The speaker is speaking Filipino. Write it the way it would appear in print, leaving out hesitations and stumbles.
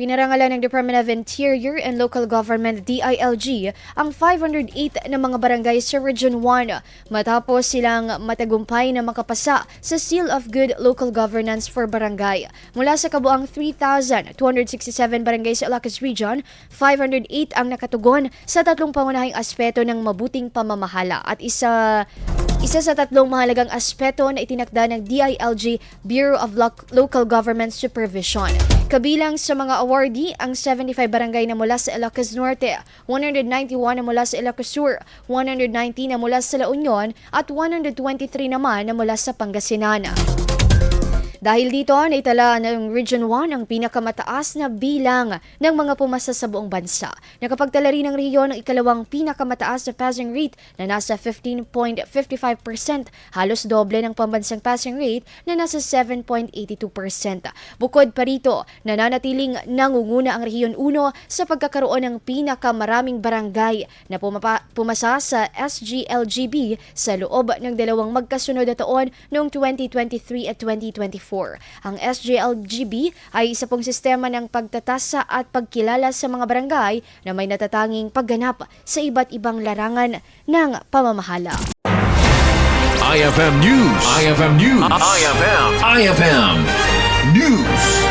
Pinarangalan ng Department of Interior and Local Government DILG ang 508 na mga barangay sa Region 1 matapos silang matagumpay na makapasa sa Seal of Good Local Governance for Barangay. Mula sa kabuang 3,267 barangay sa Ilocos Region, 508 ang nakatugon sa tatlong pangunahing aspeto ng mabuting pamamahala at isa sa tatlong mahalagang aspeto na itinakda ng DILG Bureau of Local Government Supervision. Kabilang sa mga awardee ang 75 barangay na mula sa Ilocos Norte, 191 na mula sa Ilocos Sur, 119 na mula sa La Union at 123 naman na mula sa Pangasinan. Dahil dito, naitala ng Region 1 ang pinakamataas na bilang ng mga pumasa sa buong bansa. Nakapagtala rin ng rehiyon ang ikalawang pinakamataas na passing rate na nasa 15.55%, halos doble ng pambansang passing rate na nasa 7.82%. Bukod pa rito, nananatiling nangunguna ang rehiyon 1 sa pagkakaroon ng pinakamaraming barangay na pumasa sa SGLGB sa loob ng dalawang magkasunod na taon noong 2023 at 2024. Ang SGLGB ay isa pong sistema ng pagtatasa at pagkilala sa mga barangay na may natatanging pagganap sa iba't ibang larangan ng pamamahala. IFM News. IFM News. IFM News.